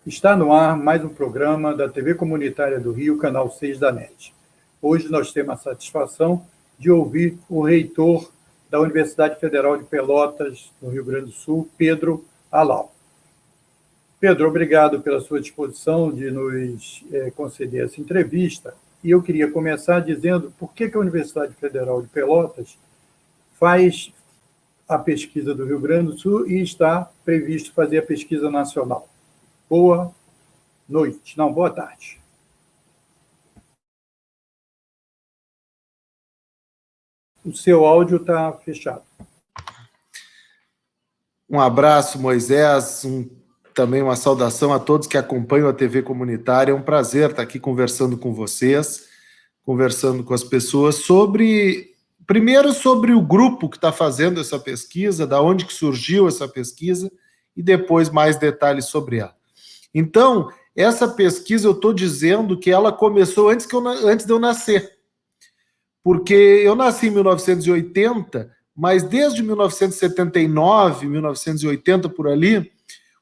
Está no ar mais um programa da TV Comunitária do Rio, canal 6 da NET. Hoje nós temos a satisfação de ouvir o reitor da Universidade Federal de Pelotas, no Rio Grande do Sul, Pedro Alau. Pedro, obrigado pela sua disposição de nos conceder essa entrevista. E eu queria começar dizendo por que a Universidade Federal de Pelotas faz a pesquisa do Rio Grande do Sul e está previsto fazer a pesquisa nacional. Boa noite. Não, boa tarde. O seu áudio está fechado. Um abraço, Moisés, também uma saudação a todos que acompanham a TV Comunitária. É um prazer estar aqui conversando com vocês, conversando com as pessoas primeiro sobre o grupo que está fazendo essa pesquisa, da onde que surgiu essa pesquisa, e depois mais detalhes sobre ela. Então, essa pesquisa eu estou dizendo que ela começou antes de eu nascer, porque eu nasci em 1980, mas desde 1979, 1980, por ali,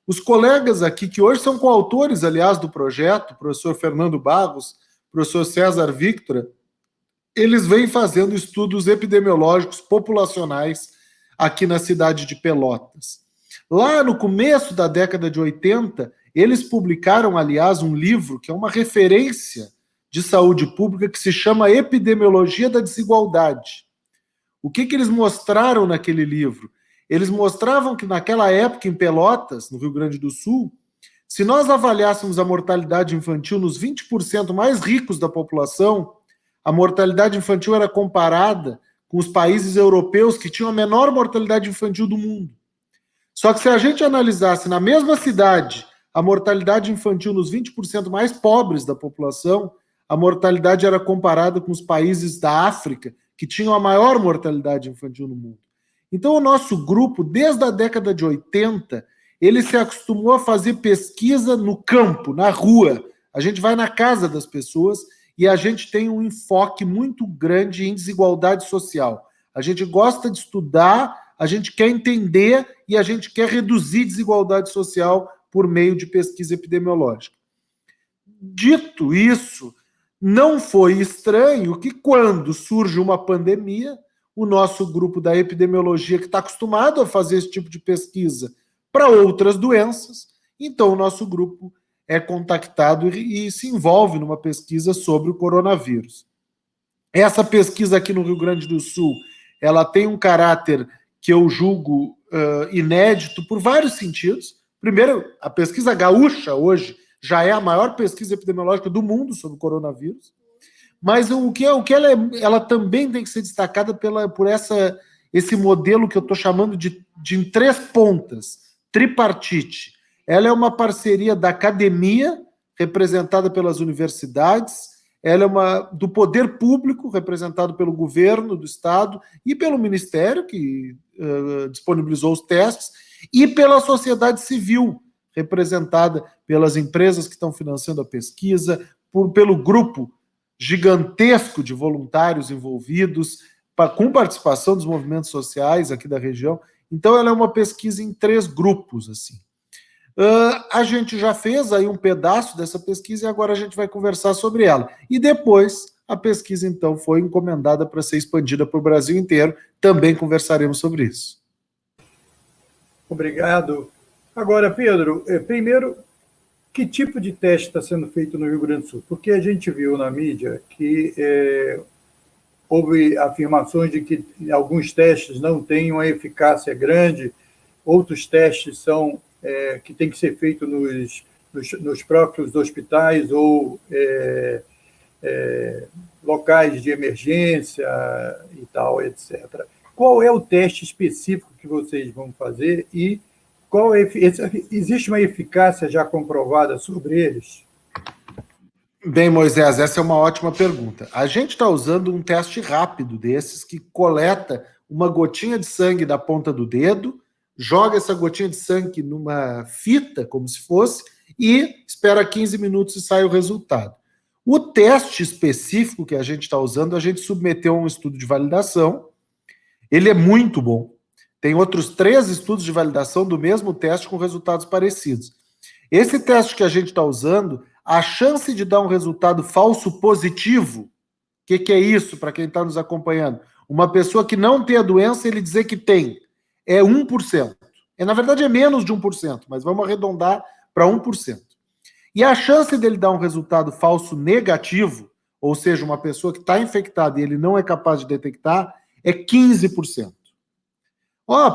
os colegas aqui, que hoje são coautores, aliás, do projeto, o professor Fernando Barros, o professor César Victor, eles vêm fazendo estudos epidemiológicos populacionais aqui na cidade de Pelotas. Lá no começo da década de 80, eles publicaram, aliás, um livro que é uma referência de saúde pública que se chama Epidemiologia da Desigualdade. O que eles mostraram naquele livro? Eles mostravam que naquela época em Pelotas, no Rio Grande do Sul, se nós avaliássemos a mortalidade infantil nos 20% mais ricos da população, a mortalidade infantil era comparada com os países europeus que tinham a menor mortalidade infantil do mundo. Só que se a gente analisasse na mesma cidade a mortalidade infantil nos 20% mais pobres da população, a mortalidade era comparada com os países da África, que tinham a maior mortalidade infantil no mundo. Então, o nosso grupo, desde a década de 80, ele se acostumou a fazer pesquisa no campo, na rua. A gente vai na casa das pessoas e a gente tem um enfoque muito grande em desigualdade social. A gente gosta de estudar, a gente quer entender e a gente quer reduzir desigualdade social por meio de pesquisa epidemiológica. Dito isso, não foi estranho que quando surge uma pandemia, o nosso grupo da epidemiologia, que está acostumado a fazer esse tipo de pesquisa para outras doenças, então o nosso grupo é contactado e se envolve numa pesquisa sobre o coronavírus. Essa pesquisa aqui no Rio Grande do Sul, ela tem um caráter que eu julgo inédito por vários sentidos. Primeiro, a pesquisa gaúcha hoje já é a maior pesquisa epidemiológica do mundo sobre o coronavírus, mas ela também tem que ser destacada por esse modelo que eu estou chamando de em três pontas, tripartite. Ela é uma parceria da academia, representada pelas universidades, ela é do poder público, representado pelo governo do estado e pelo ministério, que disponibilizou os testes, e pela sociedade civil, representada pelas empresas que estão financiando a pesquisa, pelo grupo gigantesco de voluntários envolvidos, com participação dos movimentos sociais aqui da região. Então, ela é uma pesquisa em três grupos, assim. A gente já fez aí um pedaço dessa pesquisa e agora a gente vai conversar sobre ela. E depois, a pesquisa, então, foi encomendada para ser expandida para o Brasil inteiro. Também conversaremos sobre isso. Obrigado. Agora, Pedro, primeiro, que tipo de teste está sendo feito no Rio Grande do Sul? Porque a gente viu na mídia que houve afirmações de que alguns testes não têm uma eficácia grande, outros testes são que têm que ser feitos nos próprios hospitais ou locais de emergência e tal, etc. Qual é o teste específico que vocês vão fazer e existe uma eficácia já comprovada sobre eles? Bem, Moisés, essa é uma ótima pergunta. A gente está usando um teste rápido desses que coleta uma gotinha de sangue da ponta do dedo, joga essa gotinha de sangue numa fita, como se fosse, e espera 15 minutos e sai o resultado. O teste específico que a gente está usando, a gente submeteu a um estudo de validação. Ele é muito bom. Tem outros 3 estudos de validação do mesmo teste com resultados parecidos. Esse teste que a gente está usando, a chance de dar um resultado falso positivo, o que é isso para quem está nos acompanhando? Uma pessoa que não tem a doença, ele dizer que tem, é 1%. Na verdade, é menos de 1%, mas vamos arredondar para 1%. E a chance dele dar um resultado falso negativo, ou seja, uma pessoa que está infectada e ele não é capaz de detectar, é 15%.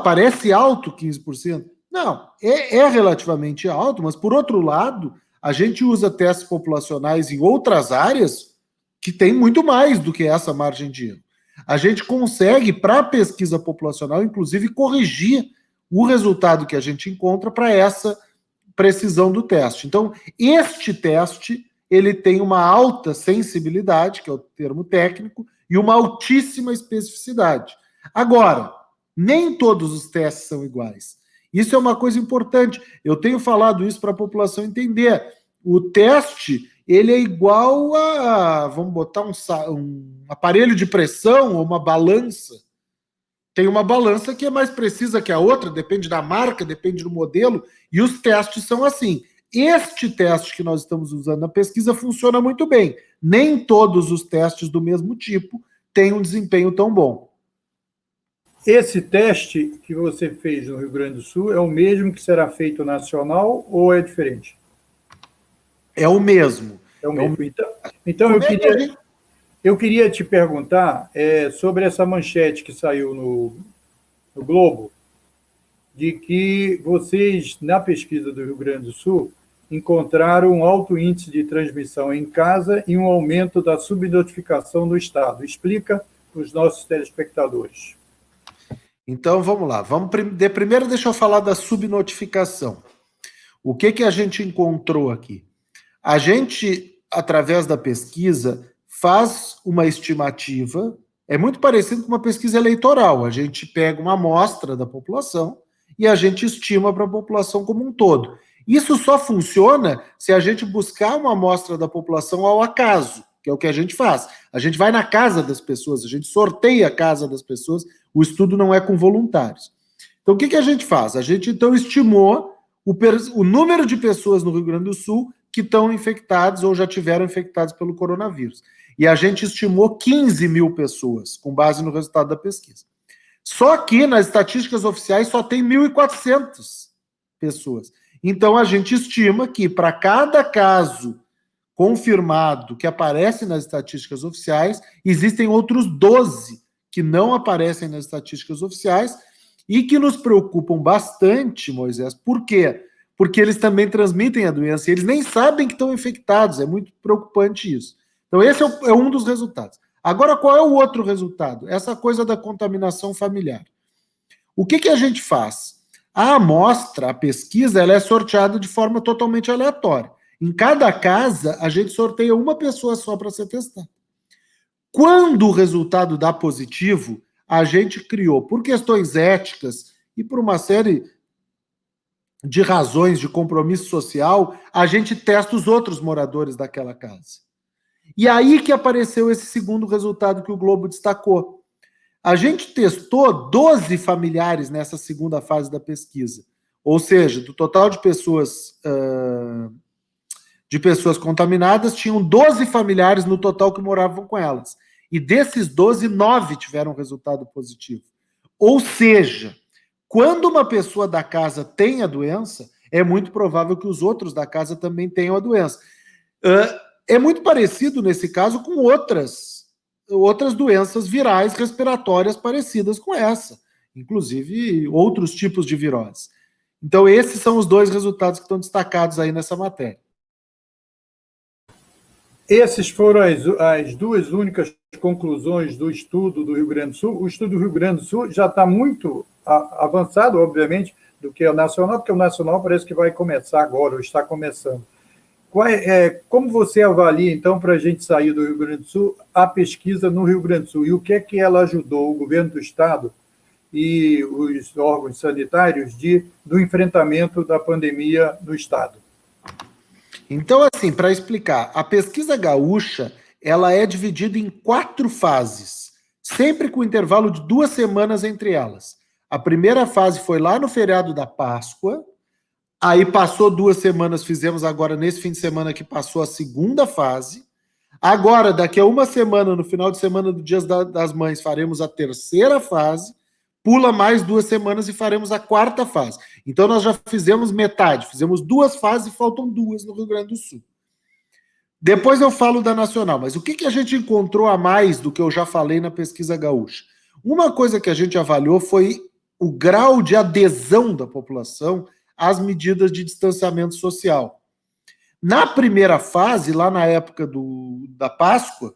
Parece alto 15%? Não, é relativamente alto, mas por outro lado, a gente usa testes populacionais em outras áreas que tem muito mais do que essa margem de erro. A gente consegue, para a pesquisa populacional, inclusive, corrigir o resultado que a gente encontra para essa precisão do teste. Então, este teste, ele tem uma alta sensibilidade, que é o termo técnico, e uma altíssima especificidade. Agora, nem todos os testes são iguais. Isso é uma coisa importante. Eu tenho falado isso para a população entender. O teste, ele é igual a, vamos botar um aparelho de pressão ou uma balança. Tem uma balança que é mais precisa que a outra, depende da marca, depende do modelo, e os testes são assim. Este teste que nós estamos usando na pesquisa funciona muito bem. Nem todos os testes do mesmo tipo têm um desempenho tão bom. Esse teste que você fez no Rio Grande do Sul é o mesmo que será feito nacional ou é diferente? É o mesmo. É o mesmo. Então eu queria te perguntar sobre essa manchete que saiu no Globo, de que vocês, na pesquisa do Rio Grande do Sul, encontraram um alto índice de transmissão em casa e um aumento da subnotificação no estado. Explica para os nossos telespectadores. Então, vamos lá. Primeiro, deixa eu falar da subnotificação. O que a gente encontrou aqui? A gente, através da pesquisa, faz uma estimativa, é muito parecido com uma pesquisa eleitoral. A gente pega uma amostra da população e a gente estima para a população como um todo. Isso só funciona se a gente buscar uma amostra da população ao acaso, que é o que a gente faz. A gente vai na casa das pessoas, a gente sorteia a casa das pessoas, o estudo não é com voluntários. Então, o que a gente faz? A gente, então, estimou o número de pessoas no Rio Grande do Sul que estão infectados ou já tiveram infectados pelo coronavírus. E a gente estimou 15 mil pessoas, com base no resultado da pesquisa. Só que nas estatísticas oficiais só tem 1.400 pessoas. Então, a gente estima que para cada caso confirmado que aparece nas estatísticas oficiais, existem outros 12 que não aparecem nas estatísticas oficiais e que nos preocupam bastante, Moisés. Por quê? Porque eles também transmitem a doença e eles nem sabem que estão infectados. É muito preocupante isso. Então, esse é um dos resultados. Agora, qual é o outro resultado? Essa coisa da contaminação familiar. O que a gente faz? A amostra, a pesquisa, ela é sorteada de forma totalmente aleatória. Em cada casa, a gente sorteia uma pessoa só para ser testada. Quando o resultado dá positivo, a gente criou, por questões éticas e por uma série de razões de compromisso social, a gente testa os outros moradores daquela casa. E aí que apareceu esse segundo resultado que o Globo destacou. A gente testou 12 familiares nessa segunda fase da pesquisa. Ou seja, do total de pessoas contaminadas, tinham 12 familiares no total que moravam com elas. E desses 12, 9 tiveram resultado positivo. Ou seja, quando uma pessoa da casa tem a doença, é muito provável que os outros da casa também tenham a doença. É muito parecido, nesse caso, com outras doenças virais respiratórias parecidas com essa, inclusive outros tipos de viroses. Então, esses são os dois resultados que estão destacados aí nessa matéria. Essas foram as duas únicas conclusões do estudo do Rio Grande do Sul. O estudo do Rio Grande do Sul já está muito avançado, obviamente, do que o nacional, porque o nacional parece que vai começar agora, ou está começando. Como você avalia, então, para a gente sair do Rio Grande do Sul, a pesquisa no Rio Grande do Sul? E o que é que ela ajudou o governo do Estado e os órgãos sanitários do enfrentamento da pandemia no Estado? Então, assim, para explicar, a pesquisa gaúcha, ela é dividida em 4 fases, sempre com intervalo de 2 semanas entre elas. A primeira fase foi lá no feriado da Páscoa, Aí passou 2 semanas, fizemos agora, nesse fim de semana que passou, a segunda fase. Agora, daqui a uma semana, no final de semana do Dia das Mães, faremos a terceira fase. Pula mais 2 semanas e faremos a quarta fase. Então, nós já fizemos metade. Fizemos 2 fases e faltam 2 no Rio Grande do Sul. Depois eu falo da nacional, mas o que a gente encontrou a mais do que eu já falei na pesquisa gaúcha? Uma coisa que a gente avaliou foi o grau de adesão da população às medidas de distanciamento social. Na primeira fase, lá na época da Páscoa,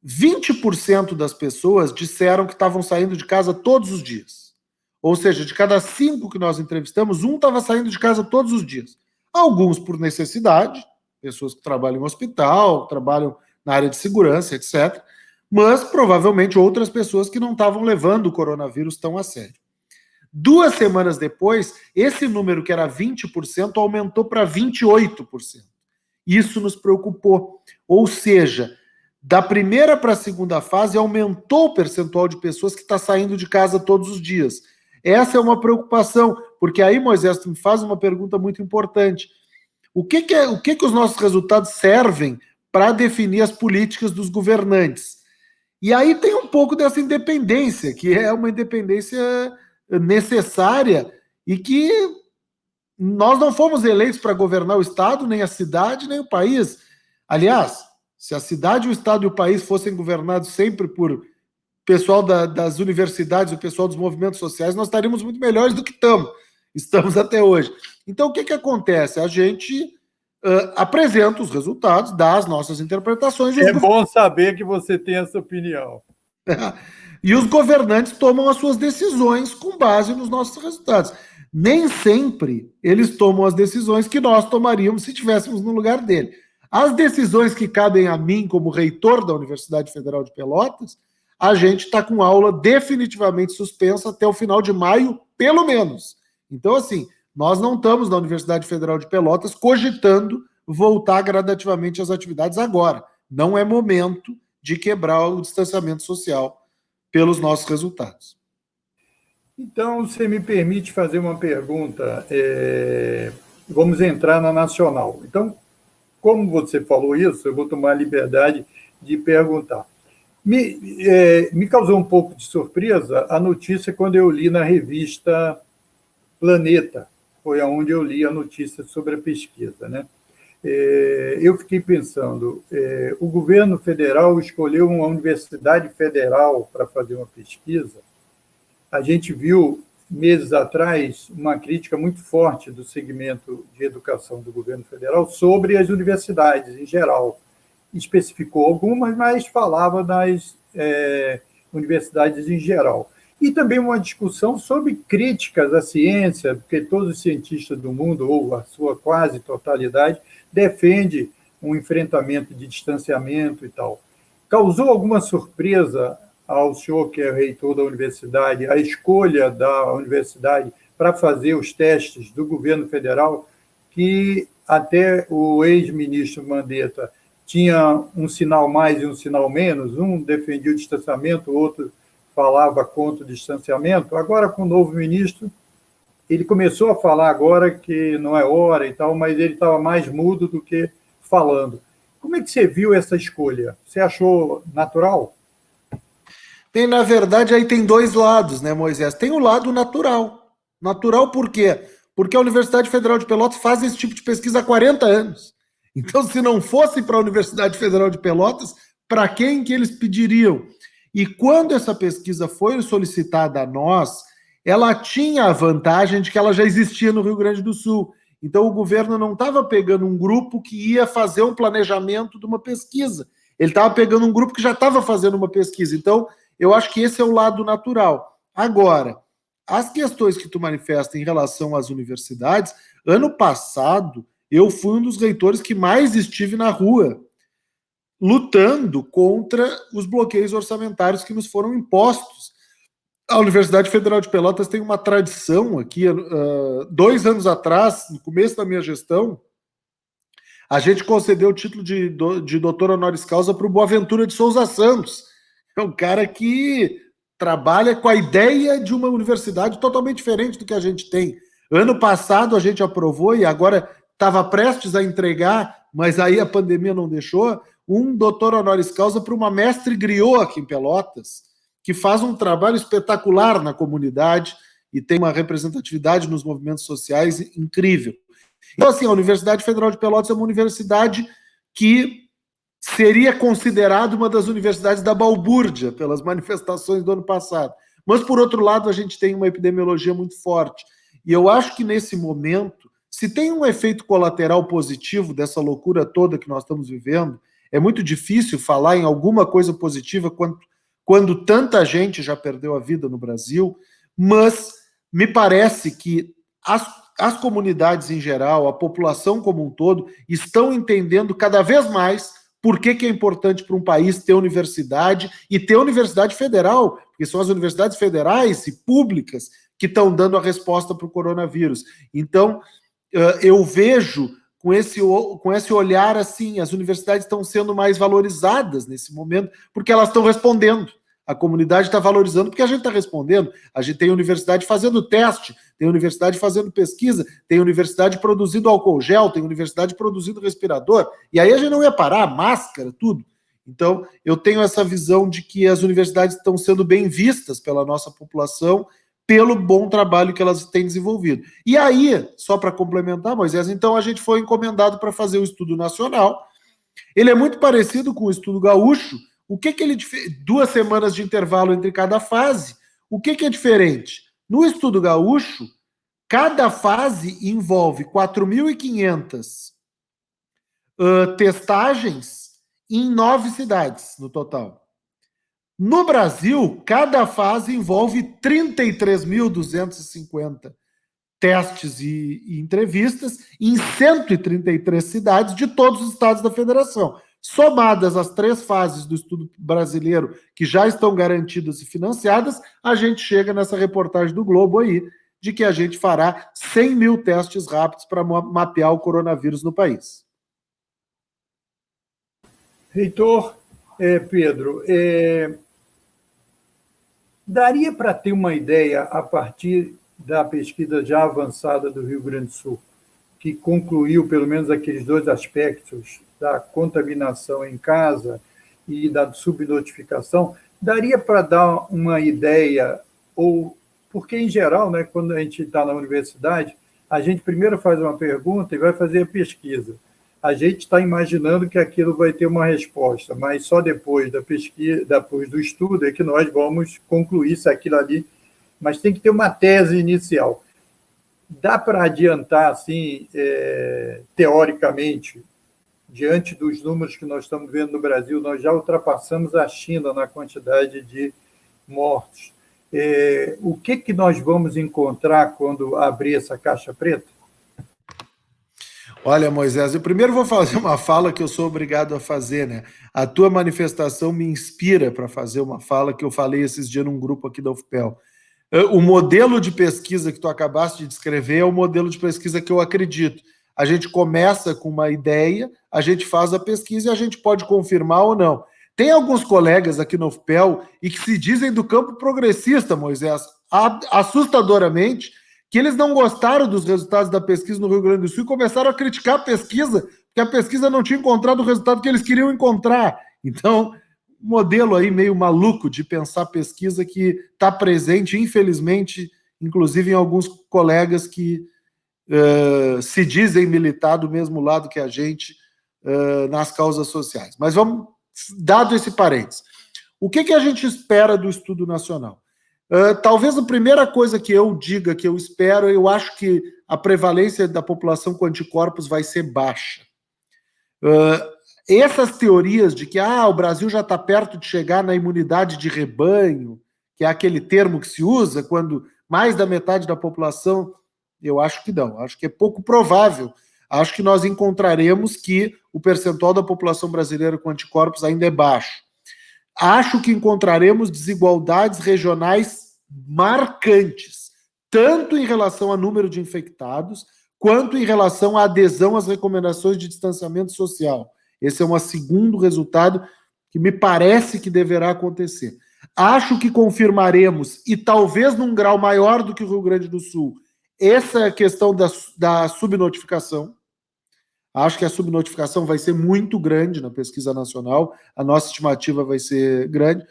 20% das pessoas disseram que estavam saindo de casa todos os dias. Ou seja, de cada 5 que nós entrevistamos, um estava saindo de casa todos os dias. Alguns por necessidade, pessoas que trabalham em hospital, trabalham na área de segurança, etc. Mas provavelmente outras pessoas que não estavam levando o coronavírus tão a sério. 2 semanas depois, esse número que era 20% aumentou para 28%. Isso nos preocupou. Ou seja, da primeira para a segunda fase, aumentou o percentual de pessoas que está saindo de casa todos os dias. Essa é uma preocupação, porque aí, Moisés, tu me faz uma pergunta muito importante. O que os nossos resultados servem para definir as políticas dos governantes? E aí tem um pouco dessa independência, que é uma independência necessária e que nós não fomos eleitos para governar o Estado, nem a cidade, nem o país. Aliás, se a cidade, o Estado e o país fossem governados sempre por pessoal das universidades, o pessoal dos movimentos sociais, nós estaríamos muito melhores do que estamos até hoje. Então, o que acontece? A gente apresenta os resultados, dá as nossas interpretações. É bom saber que você tem essa opinião. E os governantes tomam as suas decisões com base nos nossos resultados. Nem sempre eles tomam as decisões que nós tomaríamos se estivéssemos no lugar dele. As decisões que cabem a mim como reitor da Universidade Federal de Pelotas, a gente está com aula definitivamente suspensa até o final de maio, pelo menos. Então, assim, nós não estamos na Universidade Federal de Pelotas cogitando voltar gradativamente às atividades agora. Não é momento de quebrar o distanciamento social pelos nossos resultados. Então, você me permite fazer uma pergunta. Vamos entrar na nacional. Então, como você falou isso, eu vou tomar a liberdade de perguntar. Me causou um pouco de surpresa a notícia quando eu li na revista Planeta. Foi onde eu li a notícia sobre a pesquisa, né? Eu fiquei pensando, o governo federal escolheu uma universidade federal para fazer uma pesquisa. A gente viu, meses atrás, uma crítica muito forte do segmento de educação do governo federal sobre as universidades em geral. Especificou algumas, mas falava das universidades em geral. E também uma discussão sobre críticas à ciência, porque todos os cientistas do mundo, ou a sua quase totalidade, defende um enfrentamento de distanciamento e tal. Causou alguma surpresa ao senhor, que é reitor da universidade, a escolha da universidade para fazer os testes do governo federal, que até o ex-ministro Mandetta tinha um sinal mais e um sinal menos, um defendia o distanciamento, o outro falava contra o distanciamento. Agora, com o novo ministro, ele começou a falar agora que não é hora e tal, mas ele estava mais mudo do que falando. Como é que você viu essa escolha? Você achou natural? Na verdade, aí tem 2 lados, né, Moisés? Tem o lado natural. Natural por quê? Porque a Universidade Federal de Pelotas faz esse tipo de pesquisa há 40 anos. Então, se não fosse para a Universidade Federal de Pelotas, para quem que eles pediriam? E quando essa pesquisa foi solicitada a nós, ela tinha a vantagem de que ela já existia no Rio Grande do Sul. Então, o governo não estava pegando um grupo que ia fazer um planejamento de uma pesquisa. Ele estava pegando um grupo que já estava fazendo uma pesquisa. Então, eu acho que esse é o lado natural. Agora, as questões que tu manifesta em relação às universidades, ano passado, eu fui um dos reitores que mais estive na rua, lutando contra os bloqueios orçamentários que nos foram impostos. A Universidade Federal de Pelotas tem uma tradição aqui. 2 anos atrás, no começo da minha gestão, a gente concedeu o título de doutor honoris causa para o Boaventura de Souza Santos. É um cara que trabalha com a ideia de uma universidade totalmente diferente do que a gente tem. Ano passado a gente aprovou e agora estava prestes a entregar, mas aí a pandemia não deixou, um doutor honoris causa para uma mestre griot aqui em Pelotas, que faz um trabalho espetacular na comunidade e tem uma representatividade nos movimentos sociais incrível. Então, assim, a Universidade Federal de Pelotas é uma universidade que seria considerada uma das universidades da balbúrdia pelas manifestações do ano passado. Mas, por outro lado, a gente tem uma epidemiologia muito forte. E eu acho que, nesse momento, se tem um efeito colateral positivo dessa loucura toda que nós estamos vivendo, é muito difícil falar em alguma coisa positiva quando tanta gente já perdeu a vida no Brasil, mas me parece que as comunidades em geral, a população como um todo, estão entendendo cada vez mais por que é importante para um país ter universidade e ter universidade federal, porque são as universidades federais e públicas que estão dando a resposta para o coronavírus. Então, eu vejo com esse olhar assim, as universidades estão sendo mais valorizadas nesse momento, porque elas estão respondendo. A comunidade está valorizando porque a gente está respondendo. A gente tem universidade fazendo teste, tem universidade fazendo pesquisa, tem universidade produzindo álcool gel, tem universidade produzindo respirador. E aí a gente não ia parar, máscara, tudo. Então, eu tenho essa visão de que as universidades estão sendo bem vistas pela nossa população, pelo bom trabalho que elas têm desenvolvido. E aí, só para complementar, Moisés, então a gente foi encomendado para fazer o estudo nacional. Ele é muito parecido com o estudo gaúcho. O que ele 2 semanas de intervalo entre cada fase? O que é diferente? No estudo gaúcho, cada fase envolve 4.500 testagens em 9 cidades no total. No Brasil, cada fase envolve 33.250 testes e entrevistas em 133 cidades de todos os estados da federação. Somadas as 3 fases do estudo brasileiro que já estão garantidas e financiadas, a gente chega nessa reportagem do Globo aí, de que a gente fará 100 mil testes rápidos para mapear o coronavírus no país. Reitor, Pedro, daria para ter uma ideia a partir da pesquisa já avançada do Rio Grande do Sul, que concluiu pelo menos aqueles 2 aspectos da contaminação em casa e da subnotificação, daria para dar uma ideia, ou porque, em geral, né, quando a gente está na universidade, a gente primeiro faz uma pergunta e vai fazer a pesquisa. A gente está imaginando que aquilo vai ter uma resposta, mas só depois da pesquisa, depois do estudo, é que nós vamos concluir se aquilo ali... Mas tem que ter uma tese inicial. Dá para adiantar, assim, teoricamente, diante dos números que nós estamos vendo no Brasil, nós já ultrapassamos a China na quantidade de mortos. O que nós vamos encontrar quando abrir essa caixa preta? Olha, Moisés, eu primeiro vou fazer uma fala que eu sou obrigado a fazer, né? A tua manifestação me inspira para fazer uma fala que eu falei esses dias num grupo aqui da UFPEL. O modelo de pesquisa que tu acabaste de descrever é o modelo de pesquisa que eu acredito. A gente começa com uma ideia, a gente faz a pesquisa e a gente pode confirmar ou não. Tem alguns colegas aqui no UFPEL e que se dizem do campo progressista, Moisés, assustadoramente, que eles não gostaram dos resultados da pesquisa no Rio Grande do Sul e começaram a criticar a pesquisa, porque a pesquisa não tinha encontrado o resultado que eles queriam encontrar. Então, modelo aí meio maluco de pensar pesquisa que está presente, infelizmente, inclusive em alguns colegas que se dizem militar do mesmo lado que a gente nas causas sociais. Mas vamos, dado esse parênteses, o que a gente espera do estudo nacional? Talvez a primeira coisa que eu diga que eu espero, eu acho que a prevalência da população com anticorpos vai ser baixa. Essas teorias de que o Brasil já está perto de chegar na imunidade de rebanho, que é aquele termo que se usa quando mais da metade da população, eu acho que não, acho que é pouco provável. Acho que nós encontraremos que o percentual da população brasileira com anticorpos ainda é baixo. Acho que encontraremos desigualdades regionais marcantes, tanto em relação ao número de infectados, quanto em relação à adesão às recomendações de distanciamento social. Esse é um segundo resultado que me parece que deverá acontecer. Acho que confirmaremos, e talvez num grau maior do que o Rio Grande do Sul, essa questão da subnotificação. Acho que a subnotificação vai ser muito grande na pesquisa nacional, a nossa estimativa vai ser grande.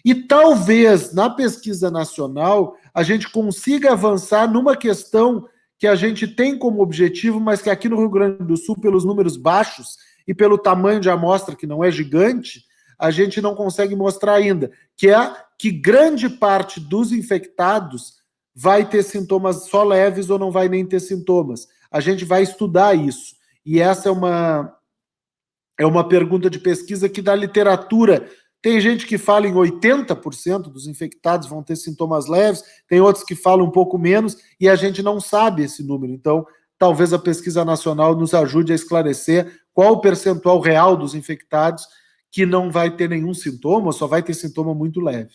E talvez na pesquisa nacional a gente consiga avançar numa questão que a gente tem como objetivo, mas que aqui no Rio Grande do Sul, pelos números baixos e pelo tamanho de amostra, que não é gigante, a gente não consegue mostrar ainda, que é que grande parte dos infectados vai ter sintomas só leves ou não vai nem ter sintomas. A gente vai estudar isso. E essa é uma pergunta de pesquisa que da literatura tem gente que fala em 80% dos infectados vão ter sintomas leves, tem outros que falam um pouco menos, e a gente não sabe esse número. Então, talvez a pesquisa nacional nos ajude a esclarecer qual o percentual real dos infectados que não vai ter nenhum sintoma, só vai ter sintoma muito leve.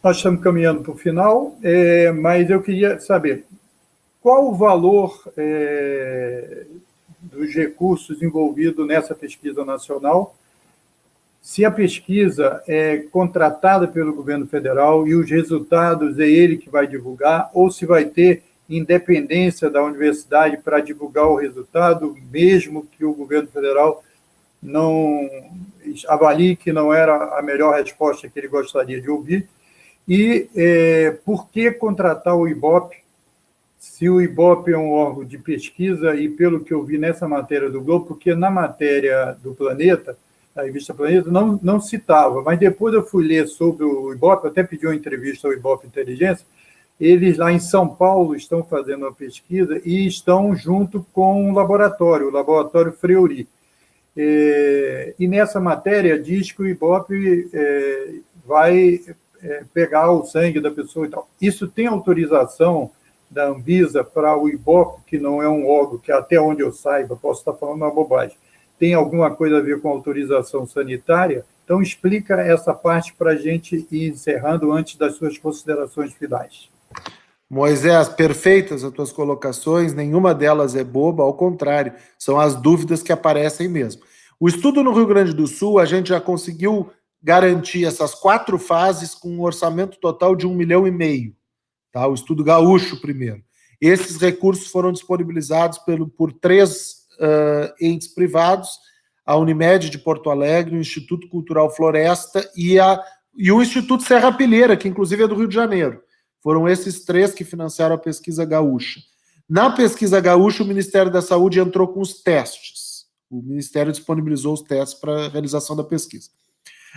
Nós estamos caminhando para o final, mas eu queria saber qual o valor dos recursos envolvidos nessa pesquisa nacional, se a pesquisa é contratada pelo governo federal e os resultados é ele que vai divulgar, ou se vai ter independência da universidade para divulgar o resultado, mesmo que o governo federal não avalie que não era a melhor resposta que ele gostaria de ouvir. E por que contratar o IBOP, se o IBOP é um órgão de pesquisa, e pelo que eu vi nessa matéria do Globo, porque na matéria do Planeta, a revista Planeta, não citava, mas depois eu fui ler sobre o IBOP, até pedi uma entrevista ao IBOP Inteligência, eles lá em São Paulo estão fazendo uma pesquisa e estão junto com o Laboratório Fleury. E nessa matéria diz que o IBOP vai pegar o sangue da pessoa e tal. Isso tem autorização da Anvisa para o IBOP, que não é um órgão que, até onde eu saiba, posso estar falando uma bobagem, tem alguma coisa a ver com autorização sanitária? Então, explica essa parte para a gente ir encerrando antes das suas considerações finais. Moisés, perfeitas as tuas colocações, nenhuma delas é boba, ao contrário, são as dúvidas que aparecem mesmo. O estudo no Rio Grande do Sul, a gente já conseguiu garantir essas 4 fases com um orçamento total de 1,5 milhão, tá? O estudo gaúcho primeiro. Esses recursos foram disponibilizados por 3 entes privados, a Unimed de Porto Alegre, o Instituto Cultural Floresta e o Instituto Serra Pilheira, que inclusive é do Rio de Janeiro. Foram esses 3 que financiaram a pesquisa gaúcha. Na pesquisa gaúcha, o Ministério da Saúde entrou com os testes. O Ministério disponibilizou os testes para a realização da pesquisa.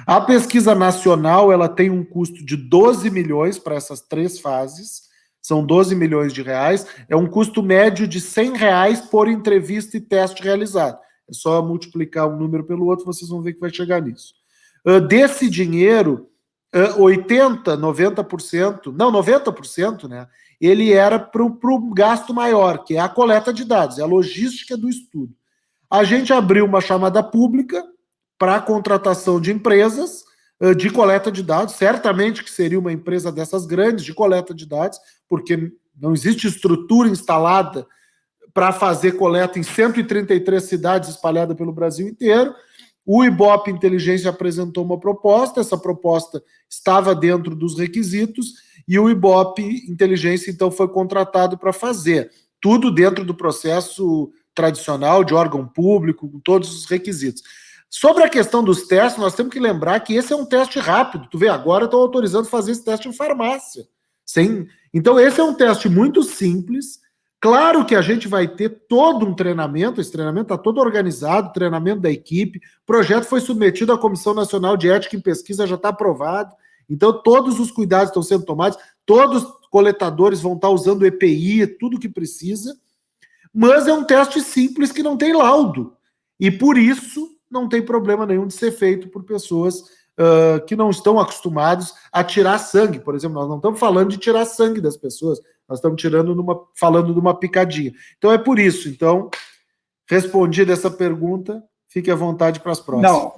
A pesquisa nacional, ela tem um custo de 12 milhões para essas 3 fases, são 12 milhões de reais, é um custo médio de R$100 por entrevista e teste realizado. É só multiplicar um número pelo outro, vocês vão ver que vai chegar nisso. Desse dinheiro, 90%, né, ele era para o gasto maior, que é a coleta de dados, é a logística do estudo. A gente abriu uma chamada pública para a contratação de empresas de coleta de dados, certamente que seria uma empresa dessas grandes de coleta de dados, porque não existe estrutura instalada para fazer coleta em 133 cidades espalhadas pelo Brasil inteiro. O IBOP Inteligência apresentou uma proposta, essa proposta estava dentro dos requisitos, e o IBOP Inteligência, então, foi contratado para fazer tudo dentro do processo tradicional de órgão público, com todos os requisitos. Sobre a questão dos testes, nós temos que lembrar que esse é um teste rápido. Tu vê, agora estão autorizando fazer esse teste em farmácia. Então, esse é um teste muito simples. Claro que a gente vai ter todo um treinamento, esse treinamento está todo organizado, treinamento da equipe, o projeto foi submetido à Comissão Nacional de Ética em Pesquisa, já está aprovado, então todos os cuidados estão sendo tomados, todos os coletadores vão estar usando EPI, tudo que precisa, mas é um teste simples que não tem laudo, e por isso não tem problema nenhum de ser feito por pessoas que não estão acostumados a tirar sangue. Por exemplo, nós não estamos falando de tirar sangue das pessoas, nós estamos falando de uma picadinha. Então é por isso. Então, respondida essa pergunta, fique à vontade para as próximas. Não,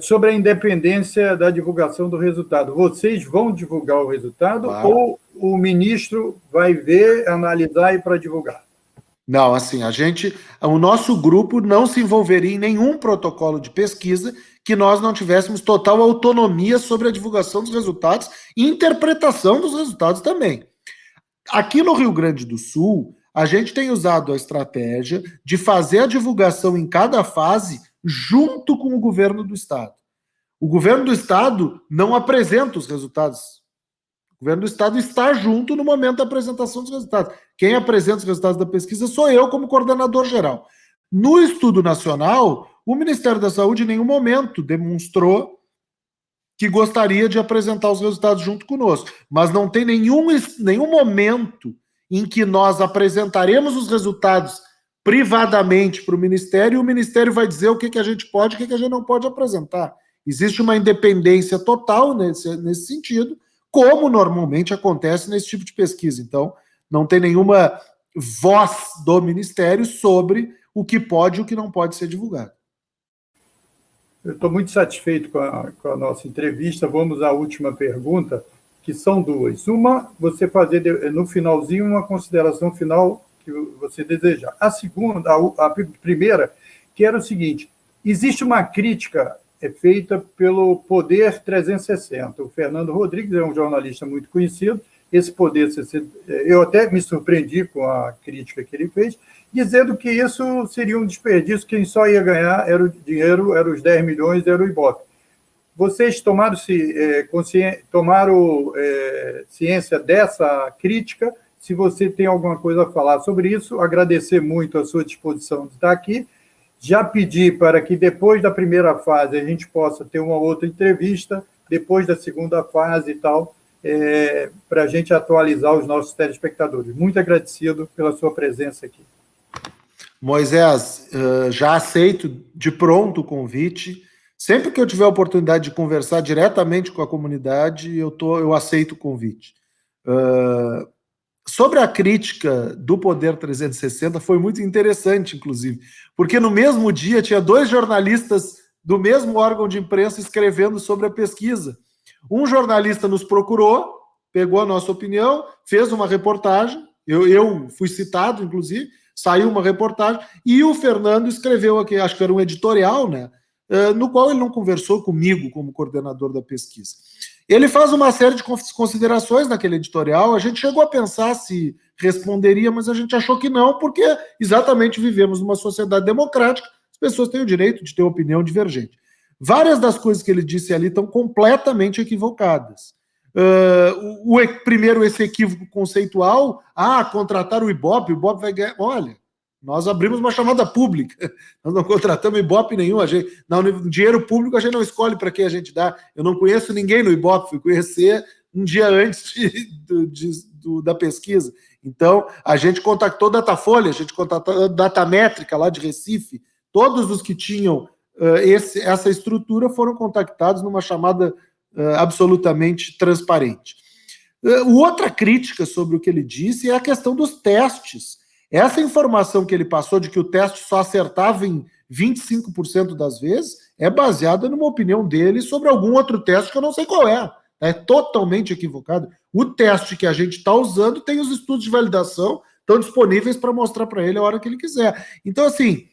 sobre a independência da divulgação do resultado. Vocês vão divulgar o resultado, claro, ou o ministro vai ver, analisar e para divulgar? Não, assim, o nosso grupo não se envolveria em nenhum protocolo de pesquisa que nós não tivéssemos total autonomia sobre a divulgação dos resultados e interpretação dos resultados também. Aqui no Rio Grande do Sul, a gente tem usado a estratégia de fazer a divulgação em cada fase junto com o governo do Estado. O governo do Estado não apresenta os resultados. O governo do Estado está junto no momento da apresentação dos resultados. Quem apresenta os resultados da pesquisa sou eu, como coordenador geral. No estudo nacional, o Ministério da Saúde em nenhum momento demonstrou que gostaria de apresentar os resultados junto conosco. Mas não tem nenhum momento em que nós apresentaremos os resultados privadamente para o Ministério e o Ministério vai dizer o que a gente pode e o que a gente não pode apresentar. Existe uma independência total nesse sentido, como normalmente acontece nesse tipo de pesquisa. Então, não tem nenhuma voz do Ministério sobre o que pode e o que não pode ser divulgado. Eu estou muito satisfeito com a nossa entrevista. Vamos à última pergunta, que são duas. Uma, você fazer no finalzinho uma consideração final que você desejar. A segunda, a primeira, que era o seguinte: existe uma crítica feita pelo Poder 360. O Fernando Rodrigues é um jornalista muito conhecido. Esse Poder 360, eu até me surpreendi com a crítica que ele fez, dizendo que isso seria um desperdício, quem só ia ganhar era o dinheiro, eram os 10 milhões, era o Ibope. Vocês tomaram ciência dessa crítica? Se você tem alguma coisa a falar sobre isso, agradecer muito a sua disposição de estar aqui. Já pedi para que depois da primeira fase a gente possa ter uma outra entrevista, depois da segunda fase e tal, para a gente atualizar os nossos telespectadores. Muito agradecido pela sua presença aqui. Moisés, já aceito de pronto o convite. Sempre que eu tiver a oportunidade de conversar diretamente com a comunidade, eu aceito o convite. Sobre a crítica do Poder 360, foi muito interessante, inclusive, porque no mesmo dia tinha 2 jornalistas do mesmo órgão de imprensa escrevendo sobre a pesquisa. Um jornalista nos procurou, pegou a nossa opinião, fez uma reportagem, eu fui citado, inclusive, saiu uma reportagem, e o Fernando escreveu aqui, acho que era um editorial, né, no qual ele não conversou comigo como coordenador da pesquisa. Ele faz uma série de considerações naquele editorial, a gente chegou a pensar se responderia, mas a gente achou que não, porque exatamente vivemos numa sociedade democrática, as pessoas têm o direito de ter opinião divergente. Várias das coisas que ele disse ali estão completamente equivocadas. Primeiro, esse equívoco conceitual, contratar o Ibope vai ganhar. Olha, nós abrimos uma chamada pública, nós não contratamos Ibope nenhum, dinheiro público a gente não escolhe para quem a gente dá. Eu não conheço ninguém no Ibope, fui conhecer um dia antes da pesquisa. Então, a gente contactou Datafolha, a gente contactou Datamétrica lá de Recife, todos os que tinham essa estrutura foram contactados numa chamada absolutamente transparente. Outra crítica sobre o que ele disse é a questão dos testes. Essa informação que ele passou de que o teste só acertava em 25% das vezes é baseada numa opinião dele sobre algum outro teste que eu não sei qual é. É totalmente equivocado. O teste que a gente está usando tem os estudos de validação, estão disponíveis para mostrar para ele a hora que ele quiser. Então, assim,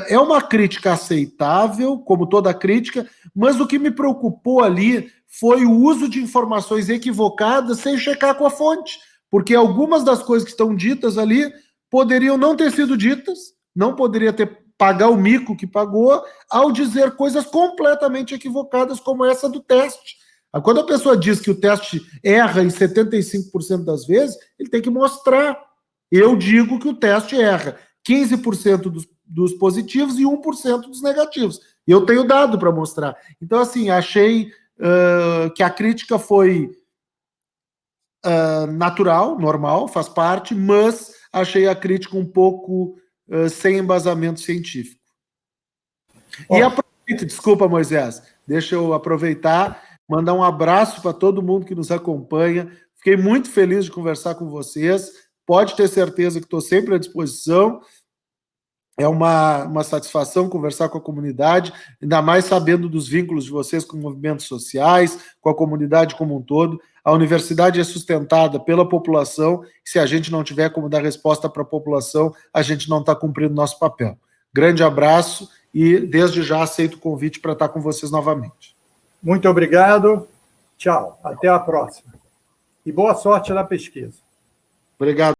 é uma crítica aceitável, como toda crítica, mas o que me preocupou ali foi o uso de informações equivocadas sem checar com a fonte, porque algumas das coisas que estão ditas ali poderiam não ter sido ditas, não poderia ter pagar o mico que pagou ao dizer coisas completamente equivocadas como essa do teste. Quando a pessoa diz que o teste erra em 75% das vezes, ele tem que mostrar. Eu digo que o teste erra 15% dos positivos e 1% dos negativos. Eu tenho dado para mostrar. Então, assim, achei que a crítica foi natural, normal, faz parte, mas achei a crítica um pouco sem embasamento científico. E aproveito, desculpa, Moisés, deixa eu aproveitar, mandar um abraço para todo mundo que nos acompanha. Fiquei muito feliz de conversar com vocês. Pode ter certeza que estou sempre à disposição. É uma satisfação conversar com a comunidade, ainda mais sabendo dos vínculos de vocês com movimentos sociais, com a comunidade como um todo. A universidade é sustentada pela população, e se a gente não tiver como dar resposta para a população, a gente não está cumprindo nosso papel. Grande abraço e, desde já, aceito o convite para estar com vocês novamente. Muito obrigado. Tchau. Até a próxima. E boa sorte na pesquisa. Obrigado.